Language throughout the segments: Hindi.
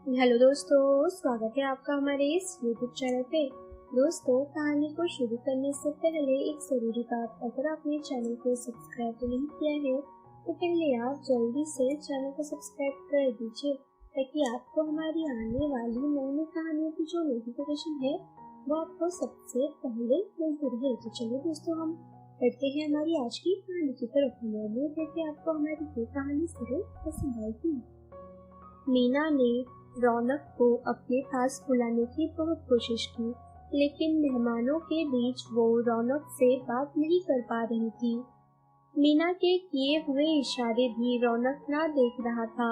हेलो दोस्तों, स्वागत है आपका हमारे इस YouTube चैनल पे। दोस्तों, कहानी को शुरू करने से पहले एक ज़रूरी बात, अगर आपने चैनल को सब्सक्राइब तो नहीं किया है तो पहले आप जल्दी से चैनल को सब्सक्राइब कर दीजिए ताकि आपको हमारी आने वाली नई नई कहानियों की जो नोटिफिकेशन है वो आपको सबसे पहले मिलती रहे। तो चलिए दोस्तों, हम बढ़ते हैं हमारी आज की कहानी की तरफ। उम्मीद है कि आपको हमारी ये कहानी जरूर पसंद आएगी। मीना ने रौनक को अपने पास बुलाने की बहुत कोशिश की, लेकिन मेहमानों के बीच वो रौनक से बात नहीं कर पा रही थी। मीना के किए हुए इशारे भी रौनक ना देख रहा था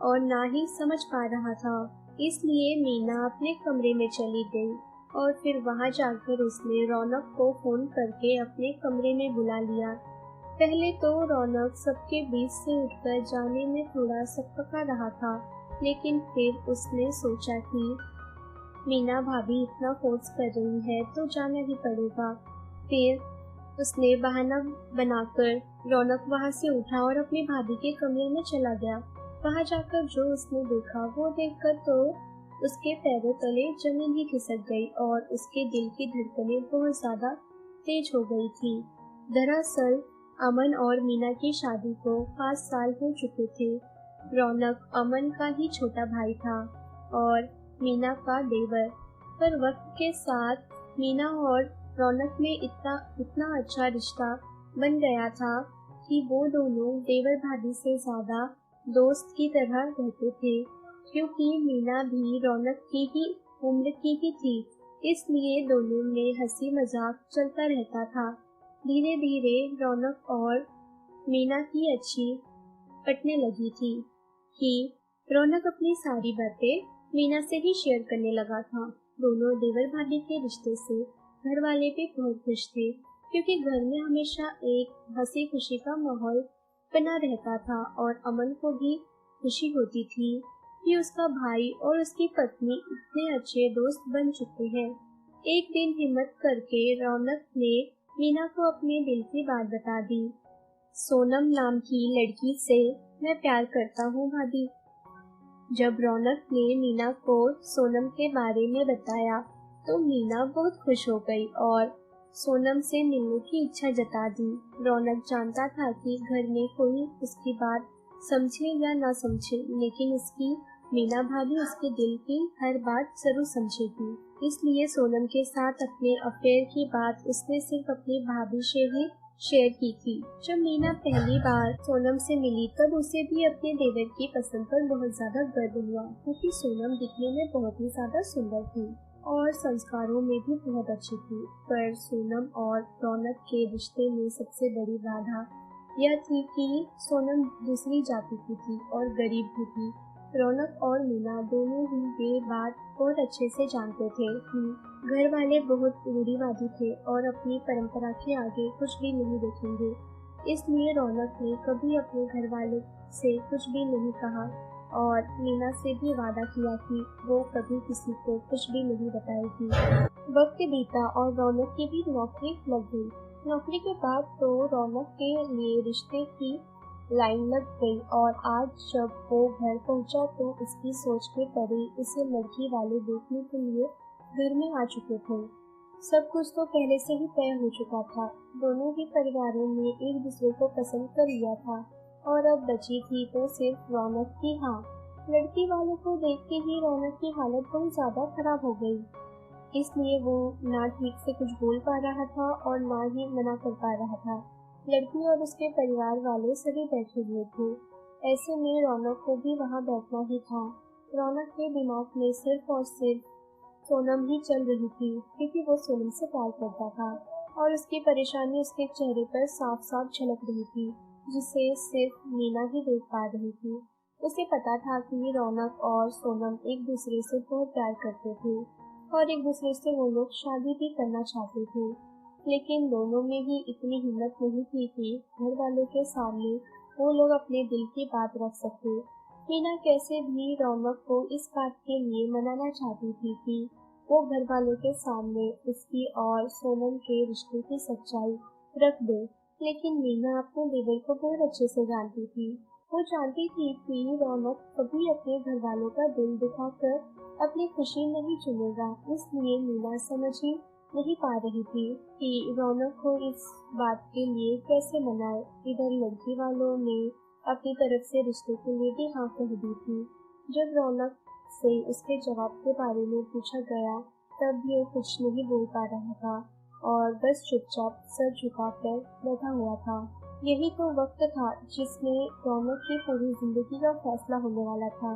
और ना ही समझ पा रहा था। इसलिए मीना अपने कमरे में चली गई और फिर वहां जाकर उसने रौनक को फोन करके अपने कमरे में बुला लिया। पहले तो रौनक सबके बीच से उठकर जाने में थोड़ा सकपका रहा था, लेकिन फिर उसने सोचा कि मीना भाभी इतना फोर्स कर रही है तो जाना ही पड़ेगा। फिर उसने बहाना बनाकर रौनक वहां से उठा और अपनी भाभी के कमरे में चला गया। वहां जाकर जो उसने देखा वो देखकर तो उसके पैरों तले जमीन ही खिसक गई और उसके दिल की धड़कनें बहुत ज्यादा तेज हो गई थी। दरअसल अमन और मीना की शादी को 5 साल हो चुके थे। रौनक अमन का ही छोटा भाई था और मीना का देवर। पर वक्त के साथ मीना और रौनक में इतना अच्छा रिश्ता बन गया था कि वो दोनों देवर भाभी से ज्यादा दोस्त की तरह रहते थे। क्योंकि मीना भी रौनक की ही उम्र की ही थी, इसलिए दोनों में हंसी मजाक चलता रहता था। धीरे धीरे रौनक और मीना की अच्छी पटने लगी थी कि रौनक अपनी सारी बातें मीना से ही शेयर करने लगा था। दोनों देवर भाभी के रिश्ते से घर वाले भी बहुत खुश थे, क्योंकि घर में हमेशा एक हंसी खुशी का माहौल बना रहता था और अमन को भी खुशी होती थी कि उसका भाई और उसकी पत्नी इतने अच्छे दोस्त बन चुके हैं। एक दिन हिम्मत करके रौनक ने मीना को अपने दिल की बात बता दी। सोनम नाम की लड़की से मैं प्यार करता हूँ भाभी। जब रौनक ने मीना को सोनम के बारे में बताया तो मीना बहुत खुश हो गई और सोनम से मिलने की इच्छा जता दी। रौनक जानता था कि घर में कोई उसकी बात समझे या ना समझे, लेकिन उसकी मीना भाभी उसके दिल की हर बात जरूर समझेगी। इसलिए सोनम के साथ अपने अफेयर की बात उसने सिर्फ अपनी भाभी से ही शेयर की थी। जब मीना पहली बार सोनम से मिली तब उसे भी अपने देवर की पसंद पर बहुत ज्यादा गर्व हुआ, क्योंकि सोनम दिखने में बहुत ही ज्यादा सुंदर थी और संस्कारों में भी बहुत अच्छी थी। पर सोनम और रौनक के रिश्ते में सबसे बड़ी बाधा यह थी कि सोनम दूसरी जाति की थी और गरीब भी थी। रौनक और मीना दोनों ही ये बात बहुत अच्छे से जानते थे कि घर वाले बहुत रूढ़िवादी थे और अपनी परंपरा के आगे कुछ भी नहीं देखेंगे। इसलिए रौनक ने कभी अपने घर वाले से कुछ भी नहीं कहा और मीना से भी वादा किया कि वो कभी किसी को कुछ भी नहीं बताएगी। वक्त बीता और रौनक की भी नौकरी लग गई। नौकरी के बाद तो रौनक के लिए रिश्ते की लाइन लग गई और आज जब वो घर पहुंचा तो उसकी सोच के परे उसे लड़की वाले देखने के लिए घर में आ चुके थे। सब कुछ तो पहले से ही तय हो चुका था। दोनों ही परिवारों ने एक दूसरे को पसंद कर लिया था और अब बची थी तो सिर्फ रौनक की हाँ। लड़की वालों को देख के ही रौनक की हालत बहुत ज्यादा खराब हो गई, इसलिए वो ना ठीक से कुछ बोल पा रहा था और ना ही मना कर पा रहा था। लड़की और उसके परिवार वाले सभी बैठे हुए थे। ऐसे में रौनक को भी वहां बैठना ही था। रौनक के दिमाग में सिर्फ और सिर्फ सोनम ही चल रही थी, क्योंकि वो सोनम से प्यार करता था और उसकी परेशानी उसके चेहरे पर साफ साफ झलक रही थी, जिसे सिर्फ मीना ही देख पा रही थी। उसे पता था कि रौनक और सोनम एक दूसरे से बहुत प्यार करते थे और एक दूसरे से वो लोग शादी भी करना चाहते थे, लेकिन दोनों में ही इतनी हिम्मत नहीं थी कि घर वालों के सामने वो लोग अपने दिल की बात रख सके। मीना कैसे भी रौनक को इस बात के लिए मनाना चाहती थी कि वो घर वालों के सामने उसकी और सोनम के रिश्ते की सच्चाई रख दे, लेकिन मीना अपने देवर को बहुत अच्छे से जानती थी वो जानती थी कि रौनक कभी अपने घर वालों का दिल दुखाकर अपनी खुशी नहीं चुनेगा, इसलिए मीना समझ ही नहीं पा रही थी कि रौनक को इस बात के लिए कैसे मनाए। इधर लड़की वालों ने अपनी तरफ से रिश्ते के लिए भी हाँ कह दी थी। जब रौनक से उसके जवाब के बारे में पूछा गया तब ये कुछ नहीं बोल पा रहा था और बस चुपचाप सर झुकाकर बैठा हुआ था। यही तो वक्त था जिसमें रौनक की पूरी जिंदगी का फैसला होने वाला था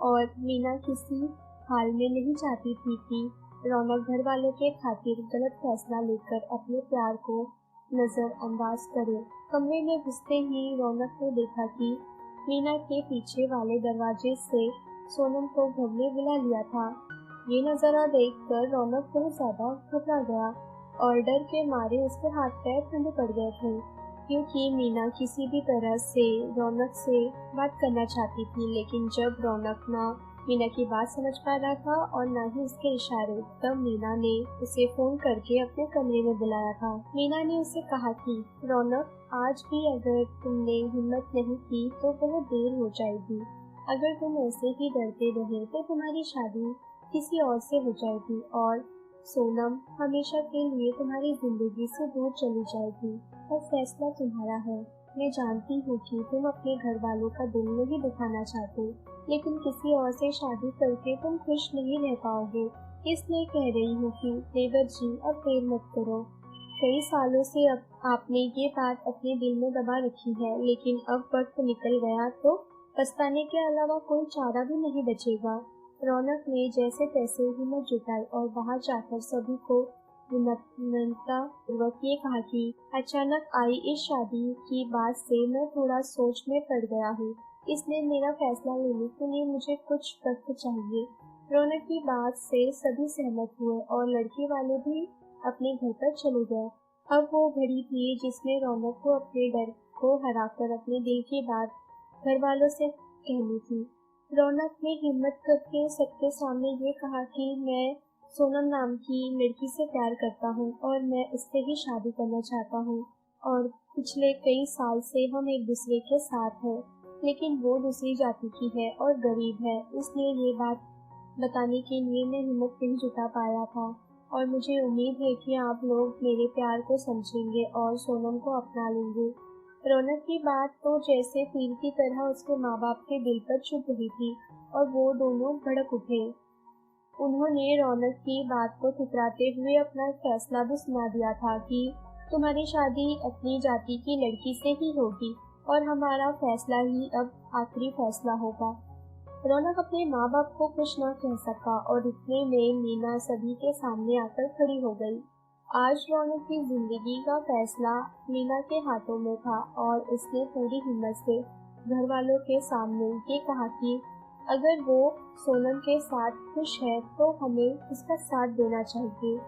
और मीना किसी हाल में नहीं चाहती थी कि रौनक घर वालों के खातिर गलत फैसला लेकर अपने प्यार को नजरअंदाज करे। कमरे में घुसते ही रौनक ने देखा कि मीना के पीछे वाले दरवाजे से सोनम को घर में बुला लिया था। ये नजारा देखकर रौनक बहुत ज्यादा घबरा गया और डर के मारे उसके हाथ पैर ठंडे पड़ गए थे, क्योंकि मीना किसी भी तरह से रौनक से बात करना चाहती थी। लेकिन जब रौनक ना मीना की बात समझ पा रहा था और ना ही उसके इशारे, तब मीना ने उसे फोन करके अपने कमरे में बुलाया था। मीना ने उसे कहा कि रौनक, आज भी अगर तुमने हिम्मत नहीं की तो बहुत देर हो जाएगी। अगर तुम ऐसे ही डरते रहे तो तुम्हारी शादी किसी और से हो जाएगी और सोनम हमेशा के लिए तुम्हारी जिंदगी से दूर चली जाएगी। और फैसला तुम्हारा है। मैं जानती हूँ कि तुम अपने घर वालों का दिल नहीं दुखाना चाहते, लेकिन किसी और से शादी करके तुम खुश नहीं रह पाओगे। इसलिए कह रही हूँ कि देवर जी, अब देर मत करो। कई सालों से अब आपने ये बात अपने दिल में दबा रखी है, लेकिन अब वक्त निकल गया तो पछताने के अलावा कोई चारा भी नहीं बचेगा। रौनक ने जैसे तैसे हिम्मत जुटाई और बाहर जाकर सभी को विनम्रता पूर्वक ये कहा कि अचानक आई इस शादी की बात से मैं थोड़ा सोच में पड़ गया हूँ, इसलिए मेरा फैसला लेने के लिए मुझे कुछ वक्त चाहिए। रौनक की बात से सभी सहमत हुए और लड़की वाले भी अपने घर पर चले गए। अब वो घड़ी थी जिसमें रौनक को अपने डर को हराकर अपने दिल की बात घर वालों से कहनी थी। रौनक ने हिम्मत करके सबके सामने ये कहा कि मैं सोनम नाम की लड़की से प्यार करता हूँ और मैं उससे ही शादी करना चाहता हूँ और पिछले कई साल से हम एक दूसरे के साथ हैं, लेकिन वो दूसरी जाति की है और गरीब है, इसलिए ये बात बताने के लिए मैं हिम्मत नहीं जुटा पाया था और मुझे उम्मीद है कि आप लोग मेरे प्यार को समझेंगे और सोनम को अपना लेंगे। रौनक की बात तो जैसे तीर की तरह उसके माँ बाप के दिल पर चुभ रही थी और वो दोनों भड़क उठे। उन्होंने रौनक की बात को ठुकराते हुए अपना फैसला भी सुना दिया था कि तुम्हारी शादी अपनी जाति की लड़की से ही होगी और हमारा फैसला ही अब आखिरी फैसला होगा। रौनक अपने माँ बाप को कुछ न कह सका और इतने में मीना सभी के सामने आकर खड़ी हो गई। आज रौनक की जिंदगी का फैसला मीना के हाथों में था और उसने पूरी हिम्मत से घर वालों के सामने ये कहा कि अगर वो सोनम के साथ खुश है तो हमें उसका साथ देना चाहिए।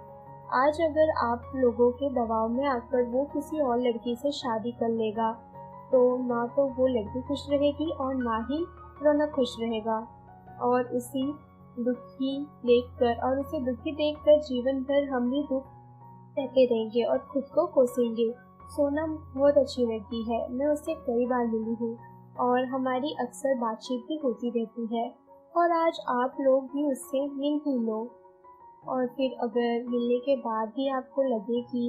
आज अगर आप लोगों के दबाव में आकर वो किसी और लड़की से शादी कर लेगा तो ना तो वो लड़की खुश रहेगी और ना ही रौनक खुश रहेगा और उसे दुखी देखकर जीवन भर हम भी दुख सहते रहेंगे और खुद को कोसेंगे। सोनम बहुत अच्छी लड़की है, मैं उससे कई बार मिली हूँ और हमारी अक्सर बातचीत भी होती रहती है और आज आप लोग भी उससे मिल ही लो और फिर अगर मिलने के बाद भी आपको लगे कि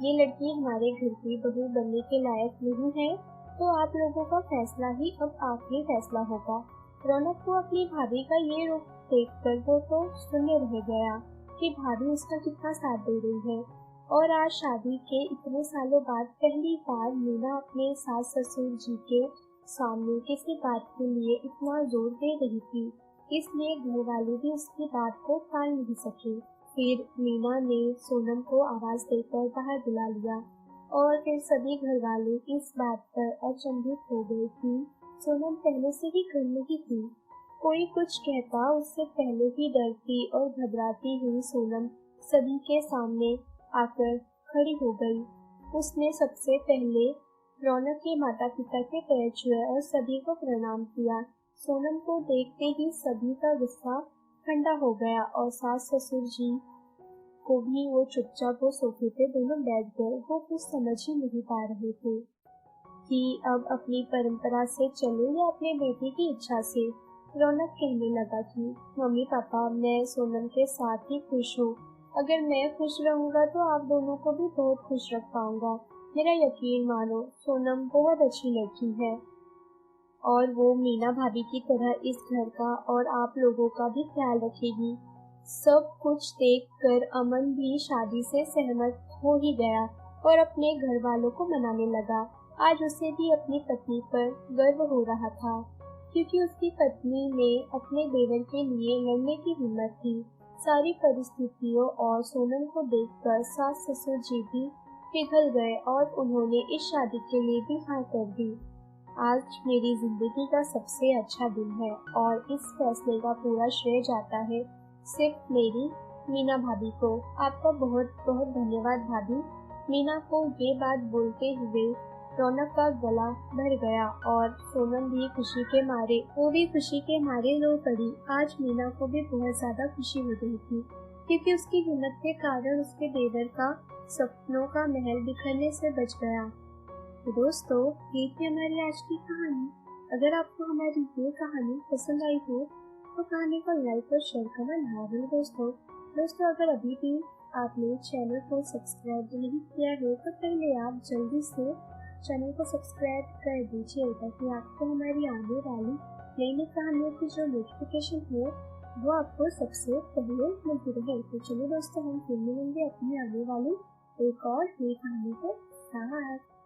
ये लड़की हमारे घर की बहू बनने के लायक नहीं है तो आप लोगों का फैसला ही अब आखिरी फैसला होगा। रौनक को अपनी भाभी का ये रुख देखकर वो तो शून्य रह गया कि भाभी उसका कितना साथ दे रही है और आज शादी के इतने सालों बाद पहली बार मीना अपने सास ससुर जी के सामने किसी बात के लिए इतना जोर दे रही थी, इसलिए घर वाले भी उसकी बात को टाल नहीं सके। फिर मीना ने सोनम को आवाज देकर बाहर बुला लिया और फिर सभी घर वाले इस बात पर अचंभित हो गए कि सोनम पहले से ही घर में ही थी। कोई कुछ कहता उससे पहले ही डरती और घबराती हुई सोनम सभी के सामने आकर खड़ी हो गई। उसने सबसे पहले रौनक के माता पिता के पैर छुए और सभी को प्रणाम किया। सोनम को देखते ही सभी का गुस्सा ठंडा हो गया और सास ससुर जी को भी वो चुपचाप वो सोफे पे दोनों बैठ गए। वो कुछ समझ ही नहीं पा रहे थे कि अब अपनी परंपरा से चले या अपने बेटे की इच्छा से। रौनक कहने लगा कि मम्मी पापा, मैं सोनम के साथ ही खुश हूँ। अगर मैं खुश रहूँगा तो आप दोनों को भी बहुत खुश रख पाऊंगा। मेरा यकीन मानो, सोनम बहुत अच्छी लड़की है और वो मीना भाभी की तरह इस घर का और आप लोगों का भी ख्याल रखेगी। सब कुछ देखकर अमन भी शादी से सहमत हो ही गया और अपने घर वालों को मनाने लगा। आज उसे भी अपनी पत्नी पर गर्व हो रहा था, क्योंकि उसकी पत्नी में अपने देवर के लिए लड़ने की हिम्मत थी। सारी परिस्थितियों और सोनम को देखकर सास ससुर जी भी पिघल गए और उन्होंने इस शादी के लिए भी हाँ कर दी। आज मेरी जिंदगी का सबसे अच्छा दिन है और इस फैसले का पूरा श्रेय जाता है सिर्फ मेरी मीना भाभी को। आपका बहुत बहुत धन्यवाद भाभी। मीना को ये बात बोलते हुए रौनक का गला भर गया और सोनम भी खुशी के मारे रो पड़ी। आज मीना को भी बहुत ज्यादा खुशी हो गई थी, क्योंकि उसकी हिम्मत के कारण उसके देवर का सपनों का महल बिखरने से बच गया। तो दोस्तों, ये थी हमारी आज की कहानी। अगर आपको हमारी ये कहानी पसंद आई हो तो कहानी को लाइक और शेयर करना ना भूलें दोस्तों, अगर अभी भी आपने चैनल को सब्सक्राइब नहीं किया है तो पहले आप जल्दी से चैनल को सब्सक्राइब कर दीजिए, ताकि आपको हमारी आने वाली नई नई कहानियों की जो नोटिफिकेशन है वो आपको सबसे पहले मिलती रहे। तो चलिए दोस्तों, हम फिर मिलेंगे अपनी आने वाली एक और नई कहानी के साथ।